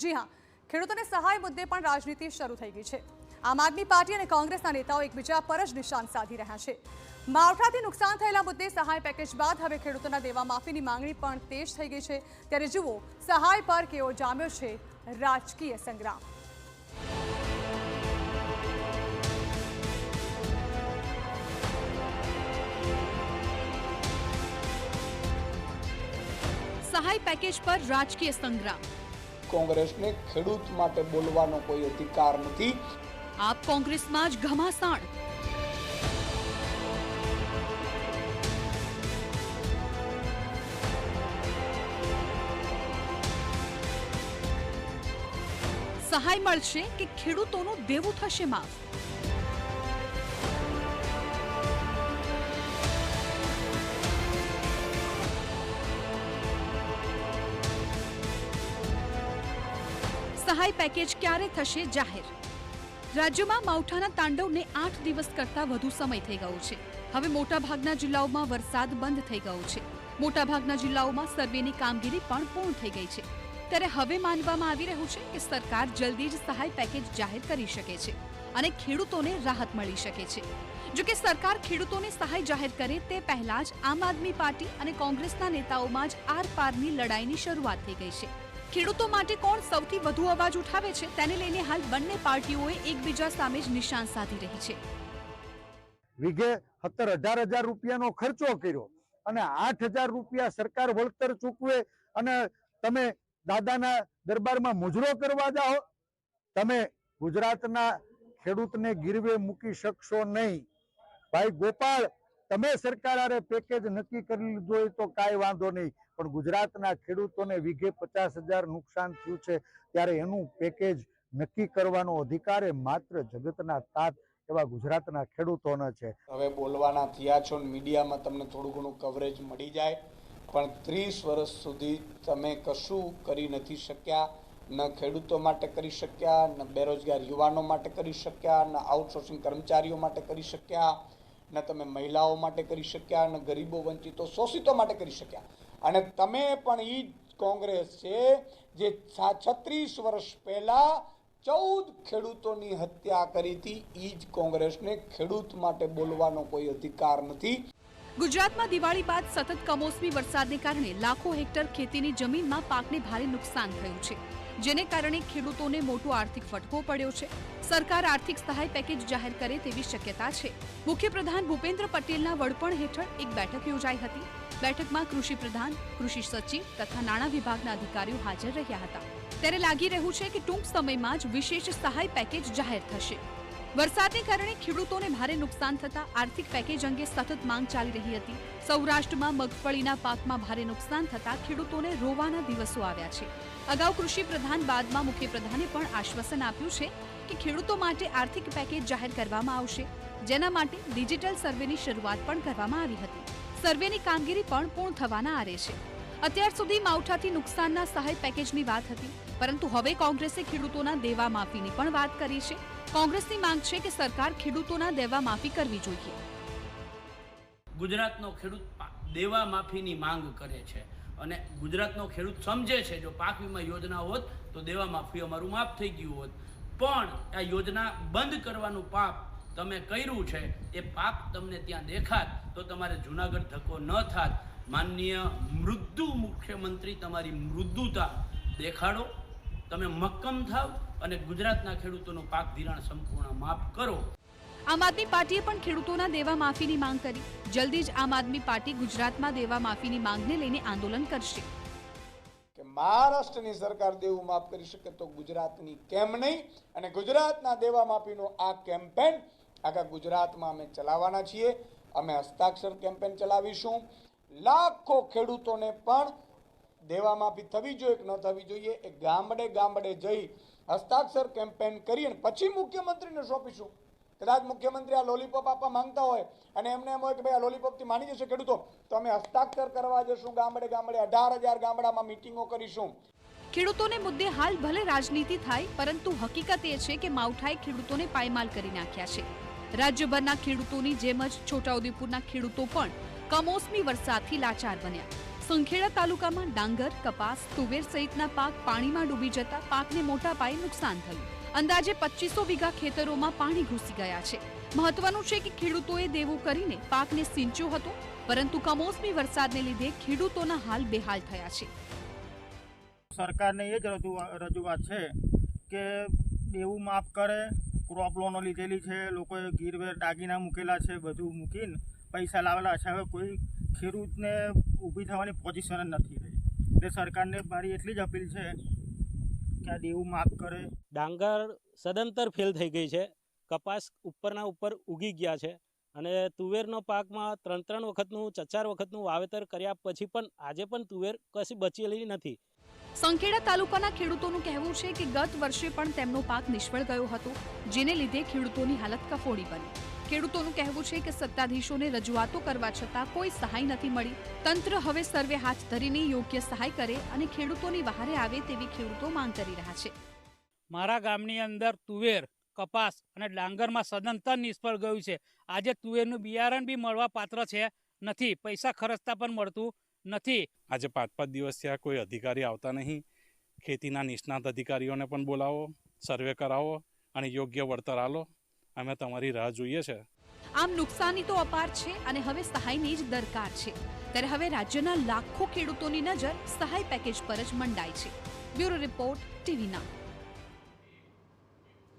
જી હા, ખેડૂતોને સહાય મુદ્દે પણ રાજનીતિ શરૂ થઈ ગઈ છે। આમ આદમી પાર્ટી અને કોંગ્રેસના નેતાઓ એકબીજા પર જ નિશાન સાધી રહ્યા છે। માવઠાથી નુકસાન થયેલા મુદ્દે સહાય પેકેજ બાદ હવે ખેડૂતોના દેવા માફીની માંગણી પણ તેજ થઈ ગઈ છે। ત્યારે જુઓ સહાય પર કેવો જામ્યો છે રાજકીય સંગ્રામ। સહાય પેકેજ પર રાજકીય સંગ્રામ। કોંગ્રેસને ખેડૂત માટે બોલવાનો કોઈ અધિકાર નથી। આપ કોંગ્રેસમાં જ ઘમાસાણ। સહાય મળશે કે ખેડૂતોનું દેવું થશે માફ? સહાય પેકેજ ક્યારે થશે જાહેર? રાજ્યમાં માવઠાના તાંડવને 8 દિવસ કરતા વધુ સમય થઈ ગયો છે। હવે મોટાભાગના જિલ્લાઓમાં વરસાદ બંધ થઈ ગયો છે। મોટાભાગના જિલ્લાઓમાં સર્વેની કામગીરી પણ પૂર્ણ થઈ ગઈ છે। ત્યારે હવે માનવામાં આવી રહ્યું છે કે સરકાર જલ્દી જ સહાય પેકેજ જાહેર કરી શકે છે અને ખેડૂતોને રાહત મળી શકે છે। જો કે સરકાર ખેડૂતોને સહાય જાહેર કરે તે પહેલા જ આમ આદમી પાર્ટી અને કોંગ્રેસના નેતાઓમાં જ આર-પારની લડાઈની શરૂઆત થઈ ગઈ છે। ખેડૂતો માટે કોણ સૌથી વધુ અવાજ ઉઠાવે છે તેને લઈને હાલ બંને પાર્ટીઓએ એકબીજા સામે જ નિશાન સાધી રહી છે। વીઘે 17,000-18,000 રૂપિયાનો ખર્ચો કર્યો અને 8,000 રૂપિયા સરકાર વળતર ચૂકવે અને તમે દાદાના દરબારમાં મુજરો કરવા જાઓ? તમે ગુજરાતના ખેડૂતને ગીરવે મૂકી શકશો નહીં। ભાઈ ગોપાલ, તમે સરકાર આરે પેકેજ નક્કી કરી લીધું હોય તો કાંઈ વાંધો નહીં, પણ ગુજરાતના ખેડૂતોને વીઘે 50,000 નુકસાન થયું છે ત્યારે એનું પેકેજ નક્કી કરવાનો અધિકાર એ માત્ર જગતના તાત એવા ગુજરાતના ખેડૂતોનો છે। હવે બોલવાના થયા છો, મીડિયામાં તમને થોડું ઘણું કવરેજ મળી જાય, પણ 30 વર્ષ સુધી તમે કશું કરી નથી શક્યા। ન ખેડૂતો માટે કરી શક્યા, ન બેરોજગાર યુવાનો માટે કરી શક્યા, ન આઉટસોર્સિંગ કર્મચારીઓ માટે કરી શક્યા, ન તમે મહિલાઓ માટે કરી શક્યા, ન ગરીબો વંચિતો શોષિતો માટે કરી શક્યા। અને તમે પણ એ જ કોંગ્રેસ છે જે 36 વર્ષ પહેલા 14 ખેડૂતોની હત્યા કરી હતી। એ જ કોંગ્રેસને ખેડૂત માટે બોલવાનો કોઈ અધિકાર નથી। ગુજરાતમાં દિવાળી બાદ સતત કમોસમી વરસાદને કારણે લાખો હેક્ટર ખેતીની જમીનમાં પાકને ભારે નુકસાન થયું છે, જેને કારણે ખેડૂતોને મોટો આર્થિક ફટકો પડ્યો છે। સરકાર આર્થિક સહાય પેકેજ જાહેર કરે તેવી શક્યતા છે। મુખ્યપ્રધાન ભૂપેન્દ્ર પટેલના વડપણ હેઠળ એક બેઠક યોજાઈ હતી। બેઠકમાં કૃષિ પ્રધાન, કૃષિ સચિવ તથા નાણાં વિભાગના અધિકારીઓ હાજર રહ્યા હતા। ત્યારે લાગી રહ્યું છે કે ટૂંક સમયમાં જ વિશેષ સહાય પેકેજ જાહેર થશે। વરસાદને કારણે ખેડૂતોને ભારે નુકસાન થતા આર્થિક પેકેજ અંગે સતત માંગ ચાલી રહી હતી। સૌરાષ્ટ્રમાં મગફળીના પાકમાં ભારે નુકસાન થતા ખેડૂતોને રોવાના દિવસો આવ્યા છે। અગાઉ કૃષિ પ્રધાન બાદમાં મુખ્યપ્રધાને પણ આશ્વાસન આપ્યું છે કે ખેડૂતો માટે આર્થિક પેકેજ જાહેર કરવામાં આવશે, જેના માટે ડિજિટલ સર્વેની શરૂઆત પણ કરવામાં આવી હતી। સર્વેની કામગીરી પણ પૂર્ણ થવાના આરે છે। અત્યાર સુધી માવઠાથી નુકસાનના સહાય પેકેજની વાત હતી, પરંતુ હવે કોંગ્રેસે ખેડૂતોના દેવા માફીની પણ વાત કરી છે। કોંગ્રેસની માંગ છે કે સરકાર ખેડૂતોના દેવા માફી કરવી જોઈએ। ગુજરાતનો ખેડૂત દેવા માફીની માંગ કરે છે અને ગુજરાતનો ખેડૂત સમજે છે જો પાક વીમા યોજના હોત તો દેવા માફી અમારું માફ થઈ ગયું હોત, પણ આ યોજના બંધ કરવાનું પાપ તમે કર્યું છે। એ પાપ તમને ત્યાં દેખાત તો તમારે જૂનાગઢ ધક્કો ન થાત। માનનીય મૃદુ મુખ્યમંત્રી, તમારી મૃદુતા દેખાડો, તમે મક્કમ થાવ અને ગુજરાતના ખેડૂતોનો પાક ધિરાણ સંપૂર્ણ માફ કરો। આમ આદમી પાર્ટીએ પણ ખેડૂતોના દેવા માફીની માંગ કરી। જલ્દી જ આમ આદમી પાર્ટી ગુજરાતમાં દેવા માફીની માંગને લઈને આંદોલન કરશે। કે મહારાષ્ટ્રની સરકાર દેવું માફ કરી શકે તો ગુજરાતની કેમ નહીં? અને ગુજરાતના દેવા માફીનો આ કેમ્પેન આખા ગુજરાતમાં અમે ચલાવવાના છીએ। અમે હસ્તાક્ષર કેમ્પેન ચલાવીશું। લાખો ખેડૂતોને પણ દેવા માફી થવી જોઈએ કે ન થવી જોઈએ એ ગામડે ગામડે જઈ હસ્તાક્ષર કેમ્પેન કરી અને પછી મુખ્યમંત્રીને સોંપીશું। કદાચ મુખ્યમંત્રી આ લોલીપોપ આપવા માંગતા હોય અને એમને એમ હોય કે ભાઈ આ લોલીપોપથી માની જશે ખેડૂતો, તો અમે હસ્તાક્ષર કરવા જશું ગામડે ગામડે। 18,000 ગામડામાં મિટિંગો કરીશું। ખેડૂતોને મુદ્દે હાલ ભલે રાજનીતિ થાય, પરંતુ હકીકત એ છે કે માવઠાએ ખેડૂતોને પાયમાલ કરી નાખ્યા છે। રાજ્યભરના ખેડૂતોની જેમ જ છોટાઉદેપુરના ખેડૂતો પણ કમોસમી વરસાદથી લાચાર બન્યા। સંખેડા તાલુકામાં ડાંગર, કપાસ, તુવેર સહિતના પાક પાણીમાં ડૂબી જતા પાકને મોટા પાયે નુકસાન થયું. અંદાજે 2500 વીઘા ખેતરોમાં પાણી ઘૂસી ગયા છે. મહત્વનું છે કે ખેડૂતોએ દેવું કરીને પાકને સિંચ્યો હતો, પરંતુ કમોસમી વરસાદને લીધે ખેડૂતોના હાલ બેહાલ થયા છે. સરકારને એ જ રજૂઆત છે કે દેવું માફ કરે. ક્રોપ લોનો લીધેલી છે, લોકોએ ગીરવેર દાગીના મૂકેલા છે, બધું મૂકીને પૈસા લાવેલા છે. હવે કોઈ ખેડૂતને ઊભી થવાની પોઝિશન જ નથી રહી. એટલે સરકારને મારી એટલી જ અપીલ છે કે આ દેવું માફ કરે. ડાંગર સદંતર ફેલ થઈ ગઈ છે, કપાસ ઉપરના ઉપર ઉગી ગયા છે અને તુવેરનો પાકમાં 3 વખતનું 4 વખતનું વાવેતર કર્યા પછી પણ આજે પણ તુવેર કશી બચેલી નથી. સંખેડા તાલુકાના ખેડૂતોનું કહેવું છે કે ગત વર્ષે પણ તેમનો પાક નિષ્ફળ ગયો હતો, જેને લીધે ખેડૂતોની હાલત કફોડી બની. ખેડૂતોનું કહેવું છે કે સત્તાધીશોને રજૂઆતો કરવા છતાં કોઈ સહાય નથી મળી. તંત્ર હવે સર્વે હાથ ધરીને યોગ્ય સહાય કરે અને ખેડૂતોની વહારે આવે તેવી ખેડૂતો માંગ કરી રહ્યા છે. મારા ગામની અંદર તુવેર, કપાસ અને ડાંગરમાં સદંતર નિષ્ફળ ગયું છે. આજે તુવેરનું બિયારણ બી મળવા પાત્ર છે નથી, પૈસા ખર્ચતા પણ મળતું નથી. આજે 5-5 દિવસ થયા, કોઈ અધિકારી આવતા નહીં. ખેતીના નિષ્ણાત અધિકારીઓને પણ બોલાવો, સર્વે કરાવો અને યોગ્ય વળતર આલો. અમે તમારી રાહ જોઈએ છે. આમ નુકસાની તો અપાર છે અને હવે સહાયની જ દરકાર છે. ત્યારે હવે રાજ્યના લાખો ખેડૂતોની નજર સહાય પેકેજ પર જ મંડાય છે. Bureau report, TV9.